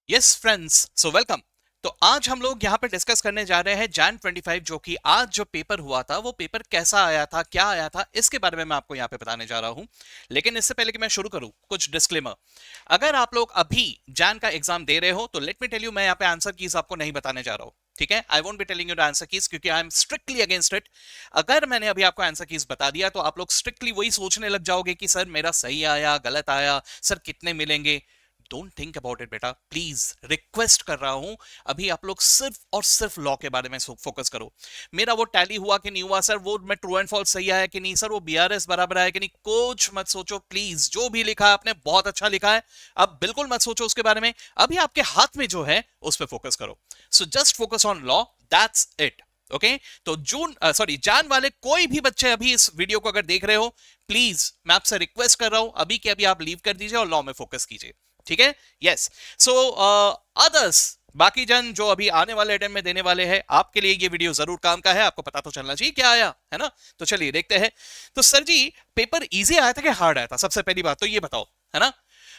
Yes friends, so welcome. तो आज हम लोग यहाँ पे डिस्कस करने जा रहे हैं जैन 25, जो कि आज जो पेपर हुआ था वो पेपर कैसा आया था, क्या आया था, इसके बारे में मैं आपको यहाँ पे बताने जा रहा हूँ। लेकिन इससे पहले कि मैं शुरू करूँ, कुछ डिस्क्लेमर। अगर आप लोग अभी जैन का एग्जाम दे रहे हो तो लेट मी टेल यू, मैं यहाँ पे आंसर कीज आपको नहीं बताने जा रहा हूँ। ठीक है, I won't be telling you the answer keys, क्योंकि I am strictly against it. अगर मैंने अभी आपको आंसर कीज बता दिया तो आप लोग स्ट्रिक्टली वही सोचने लग जाओगे कि सर मेरा सही आया, गलत आया, सर कितने मिलेंगे। डोंट थिंक अबाउट इट बेटा, प्लीज रिक्वेस्ट कर रहा हूं। अभी आप लोग सिर्फ और सिर्फ लॉ के बारे में फोकस करो। मेरा वो टैली हुआ कि नहीं हुआ सर, वो मैं ट्रू एंड फॉल्स सही आया कि नहीं सर, वो बीआरएस बराबर आया कि नहीं, कुछ मत सोचो प्लीज। जो भी लिखा है आपने बहुत अच्छा लिखा है, अब बिल्कुल मत सोचो उसके बारे में। अभी आपके हाथ में जो है उस पर फोकस करो। So just focus on law, that's it. Okay, तो जान वाले कोई भी बच्चे अभी इस वीडियो को अगर देख रहे हो, प्लीज मैं आपसे रिक्वेस्ट कर रहा हूं अभी के अभी आप लीव कर दीजिए और लॉ में फोकस कीजिए। ठीक है, यस। सो अदर्स, बाकी जन जो अभी आने वाले अटेम्प्ट में देने वाले हैं, आपके लिए ये वीडियो जरूर काम का है। आपको पता तो चलना चाहिए क्या आया है ना। तो चलिए देखते हैं। तो सर जी, पेपर इजी आया था कि हार्ड आया था? सबसे पहली बात तो ये बताओ, है ना।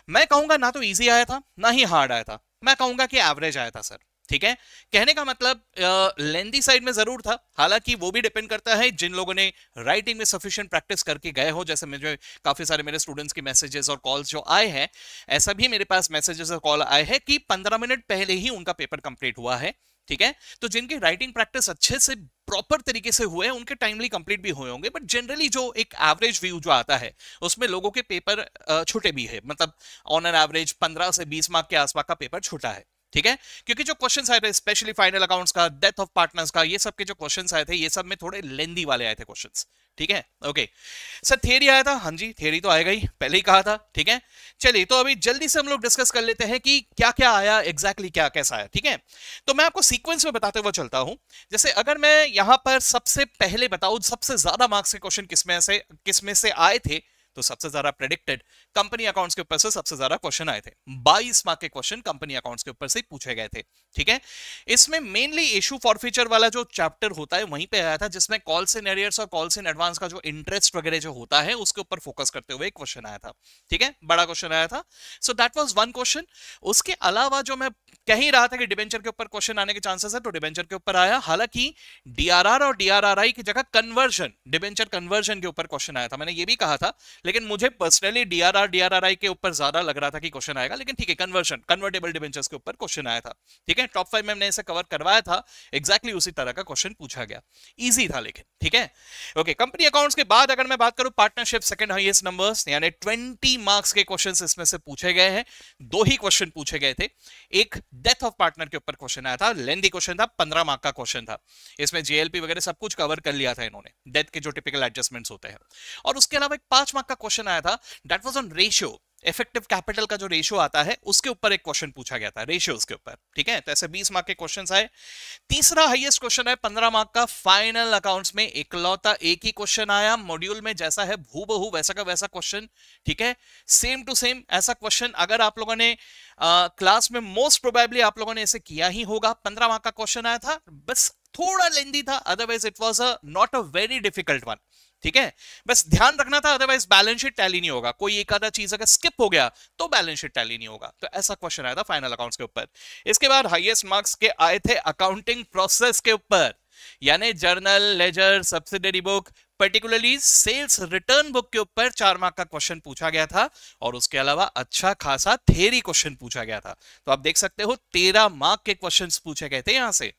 मैं कहूंगा ना तो इजी आया था ना ही हार्ड आया था, मैं कहूंगा कि एवरेज आया था सर। ठीक है, कहने का मतलब लेंदी साइड में जरूर था। हालांकि वो भी डिपेंड करता है जिन लोगों ने राइटिंग में सफिशिएंट प्रैक्टिस करके गए हो। जैसे मुझे काफी सारे मेरे स्टूडेंट्स के मैसेजेस और कॉल्स जो आए हैं, ऐसा भी मेरे पास मैसेजेस और कॉल आए हैं कि 15 मिनट पहले ही उनका पेपर कंप्लीट हुआ है। ठीक है, तो जिनकी राइटिंग प्रैक्टिस अच्छे से प्रॉपर तरीके से हुए, उनके टाइमली कंप्लीट भी हुए होंगे। बट जनरली जो एक एवरेज व्यू जो आता है, उसमें लोगों के पेपर छोटे भी है। मतलब ऑन एन एवरेज 15 से 20 मार्क के आसपास का पेपर छोटा है। ठीक है, क्योंकि जो क्वेश्चंस आए थे, स्पेशली फाइनल अकाउंट्स का, डेथ ऑफ पार्टनर्स का, ये सब के जो क्वेश्चंस आए थे, ये सब में थोड़े लेंदी वाले आए थे क्वेश्चंस। ठीक है, ओके। सर थियरी आया था? हाँ जी, थियरी तो आएगा ही, पहले ही कहा था। ठीक है, चलिए तो अभी जल्दी से हम लोग डिस्कस कर लेते हैं कि क्या क्या आया, एग्जैक्टली क्या कैसा आया। ठीक है, तो मैं आपको सीक्वेंस में बताते हुए चलता हूं। जैसे अगर मैं यहां पर सबसे पहले बताऊं, सबसे ज्यादा मार्क्स के क्वेश्चन किसमें से आए थे, तो सबसे ज्यादा प्रेडिक्टेड कंपनी अकाउंट्स के ऊपर से सबसे ज्यादा क्वेश्चन आए थे। 22 मार्क के क्वेश्चन कंपनी अकाउंट्स के ऊपर से पूछे गए थे। ठीक है, इसमें मेनली इशू फॉरफीचर वाला जो चैप्टर होता है वहीं पे आया था, जिसमें कॉल्स इन एरियर्स और कॉल्स इन एडवांस का जो इंटरेस्ट वगैरह जो होता है उसके ऊपर फोकस करते हुए एक क्वेश्चन आया था। ठीक है, बड़ा क्वेश्चन आया था। So that was one question. उसके अलावा जो मैं कह ही रहा था कि डिबेंचर के ऊपर क्वेश्चन आने के चांसेस है, तो डिबेंचर के ऊपर आया। हालांकि डीआरआर और डीआरआरआई की जगह कन्वर्जन, डिबेंचर कन्वर्जन के ऊपर क्वेश्चन आया था। मैंने ये भी कहा था, लेकिन मुझे पर्सनली डीआरआरआई के ऊपर ज्यादा लग रहा था कि क्वेश्चन आएगा। लेकिन ठीक है, कन्वर्टेबल डिबेंचर्स के ऊपर क्वेश्चन आया था। ठीक है, टॉप 5 में हमने इसे कवर करवाया था, एग्जैक्टली उसी तरह का क्वेश्चन पूछा गया। इजी था लेकिन। ठीक है, ओके। कंपनी अकाउंट्स के बाद अगर मैं बात करूं, पार्टनरशिप सेकंड हाईएस्ट नंबर्स, यानी 20 मार्क्स के क्वेश्चंस इसमें से पूछे गए हैं। दो ही क्वेश्चन पूछे गए थे। एक डेथ ऑफ पार्टनर के ऊपर क्वेश्चन आया था, लेंदी क्वेश्चन था, 15 मार्क का क्वेश्चन था। इसमें जेएलपी वगैरह सब कुछ कवर कर लिया था इन्होंने, डेथ के जो टिपिकल एडजस्टमेंट्स होते हैं। और उसके अलावा एक 5 मार्क का क्वेश्चन आया था, that was on ratio. Effective capital का जो रेशियो आता है उसके ऊपर एक क्वेश्चन पूछा गया था, रेशियोज के ऊपर। ठीक है, तो ऐसे 20 मार्क के क्वेश्चंस आए। तीसरा हाईएस्ट क्वेश्चन है 15 मार्क का, फाइनल अकाउंट्स में इकलौता एक ही क्वेश्चन आया। मॉड्यूल में जैसा है हूबहू वैसा का वैसा क्वेश्चन। ठीक है, सेम टू सेम ऐसा क्वेश्चन अगर आप लोगों ने क्लास में, मोस्ट प्रोबेबली आप लोगों ने इसे किया ही होगा। 15 मार्क का क्वेश्चन आया था, बस थोड़ा लेंदी था, otherwise it was not a very difficult one. ठीक है, बस ध्यान रखना था, अदरवाइज बैलेंस शीट टैली नहीं होगा। कोई एक आधा चीज अगर स्किप हो गया तो बैलेंस शीट टैली नहीं होगा। तो ऐसा क्वेश्चन आया था फाइनल अकाउंट्स के ऊपर। इसके बाद हाईएस्ट मार्क्स के आए थे अकाउंटिंग प्रोसेस के ऊपर, यानी journal, ledger, subsidiary book, particularly sales return book के ऊपर 4 मार्क का क्वेश्चन पूछा गया था। और उसके अलावा अच्छा खासा थ्योरी क्वेश्चन पूछा गया था। तो आप देख सकते हो 13 मार्क के क्वेश्चंस पूछे गए थे यहां से।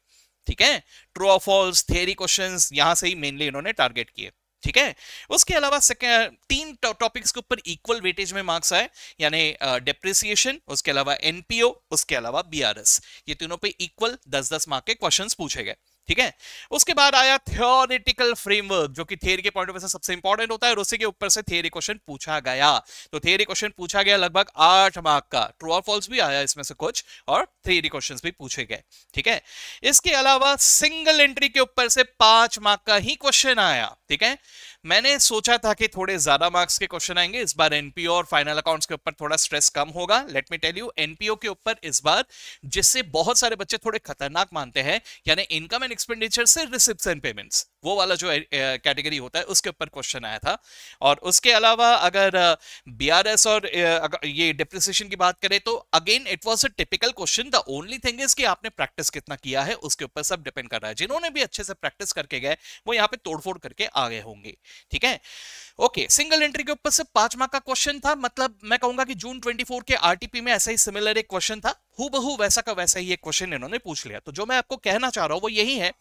ठीक है, ट्रू और फॉल्स, थ्योरी क्वेश्चंस यहां से ही मेनली इन्होंने टारगेट किए। ठीक है, उसके अलावा 3 टॉपिक्स के ऊपर इक्वल वेटेज में मार्क्स आए, यानी डेप्रिसिएशन, उसके अलावा एनपीओ, उसके अलावा बीआरएस। ये तीनों पे इक्वल 10-10 मार्क के क्वेश्चंस पूछे गए। ठीक है, उसके बाद आया थ्योरेटिकल फ्रेमवर्क, जो कि थियरी के पॉइंट ऑफ व्यू से सबसे इंपॉर्टेंट होता है, और उसी के ऊपर से थियरी क्वेश्चन पूछा गया। तो थियरी क्वेश्चन पूछा गया लगभग 8 मार्क का, ट्रू और फॉल्स भी आया इसमें से कुछ, और थियरी क्वेश्चंस भी पूछे गए। ठीक है, इसके अलावा सिंगल एंट्री के ऊपर से 5 मार्क का ही क्वेश्चन आया। ठीक है, मैंने सोचा था कि थोड़े ज्यादा मार्क्स के क्वेश्चन आएंगे इस बार, एनपीओ और फाइनल अकाउंट्स के ऊपर थोड़ा स्ट्रेस कम होगा। Let me tell you, NPO के ऊपर इस बार, जिससे बहुत सारे बच्चे थोड़े खतरनाक मानते हैं, यानी इनकम एंड एक्सपेंडिचर से रिसिप्ट्स एंड पेमेंट्स, वो वाला जो कैटेगरी होता है उसके ऊपर क्वेश्चन आया था। और उसके अलावा अगर बीआरएस और ये डिप्रिसिएशन की बात करें तो again it was a typical question. The only thing is कि आपने प्रैक्टिस कितना किया है उसके ऊपर सब डिपेंड कर रहा है। जिन्होंने भी अच्छे से प्रैक्टिस करके गए वो यहाँ पे तोड़फोड़ करके आ गए होंगे, ठीक है। ओके, सिंगल एंट्री के ऊपर से 5 मार्क का क्वेश्चन था। मतलब मैं कहूंगा कि जून 24 के आरटीपी में ऐसा ही सिमिलर एक क्वेश्चन था, हूबहू वैसा का वैसा ही एक क्वेश्चन इन्होंने पूछ लिया। तो जो मैं आपको कहना चाह रहा हूं वो यही है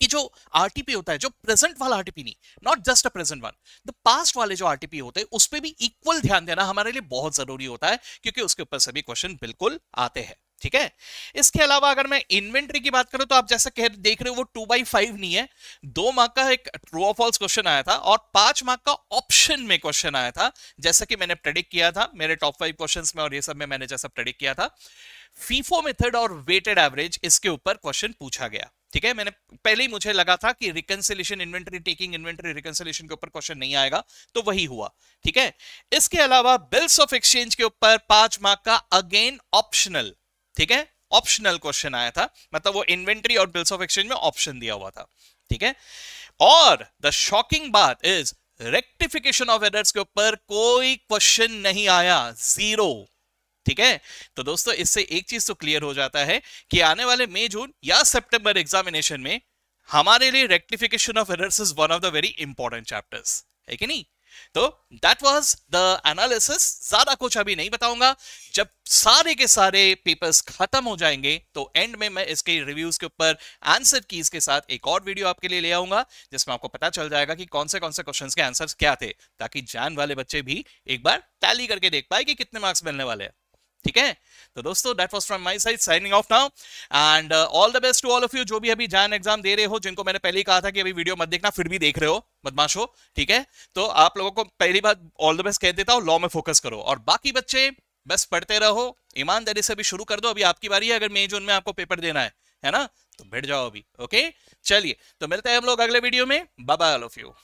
कि जो आरटीपी होता है, जो प्रेजेंट वाला आरटीपी नहीं, not just a present one, the past वाले जो आरटीपी होते हैं उस पे भी इक्वल ध्यान देना हमारे लिए बहुत जरूरी होता है, क्योंकि उसके ऊपर सभी क्वेश्चन बिल्कुल आते हैं, ठीक है। इसके अलावा अगर मैं इन्वेंट्री की बात करूं तो आप जैसा कह देख रहे हो वो 2/5 नहीं है, 2 मार्क का एक ट्रू और फॉल्स क्वेश्चन आया था और 5 मार्क का ऑप्शन में क्वेश्चन आया था, जैसा कि मैंने प्रेडिक्ट किया था मेरे टॉप 5 क्वेश्चंस में और ये सब में मैंने जैसा प्रेडिक्ट किया था। फीफो मेथड और वेटेड एवरेज इसके ऊपर क्वेश्चन पूछा गया, ठीक है। मैंने पहले ही मुझे लगा था कि reconciliation inventory taking inventory reconciliation के ऊपर क्वेश्चन नहीं आएगा, तो वही हुआ, ठीक है। इसके अलावा बिल्स ऑफ एक्सचेंज के ऊपर 5 मार्क का अगेन ऑप्शनल, ठीक है, ऑप्शनल क्वेश्चन आया था। मतलब वो इन्वेंटरी और बिल्स ऑफ एक्सचेंज में ऑप्शन दिया हुआ था, ठीक है। और द शॉकिंग बात इज रेक्टिफिकेशन ऑफ एरर्स के ऊपर कोई क्वेश्चन नहीं आया, 0, ठीक है। तो दोस्तों इससे एक चीज तो क्लियर हो जाता है कि आने वाले मई जून या सितंबर एग्जामिनेशन में हमारे लिए rectification of errors is one of the very important chapters, है कि नहीं। तो दैट वाज द एनालिसिस। ज्यादा कुछ अभी नहीं बताऊंगा, जब सारे के सारे पेपर्स खत्म हो जाएंगे तो एंड में मैं इसके रिव्यूज के ऊपर आंसर कीज के साथ एक और वीडियो आपके लिए ले आऊंगा, जिसमें आपको पता चल जाएगा कि कौन से क्वेश्चंस के आंसर्स क्या थे, ताकि जान वाले बच्चे भी एक बार टैली करके देख पाए कि कितने मार्क्स मिलने वाले हैं, ठीक है। तो दोस्तों that was from my side, signing off now and all the best to all of you जो भी अभी जान एग्जाम दे रहे हो, जिनको मैंने पहले ही कहा था कि अभी वीडियो मत देखना फिर भी देख रहे हो, बदमाश हो, ठीक है। तो आप लोगों को पहली बात ऑल द बेस्ट कह देता हूं, लॉ में फोकस करो और बाकी बच्चे बस पढ़ते रहो, ईमानदारी से भी शुरू कर दो। अभी आपकी बारी है, अगर मई जून में आपको पेपर देना है ना, तो बैठ जाओ अभी, ओके। चलिए तो मिलते हैं हम लोग अगले वीडियो में, bye bye all of you.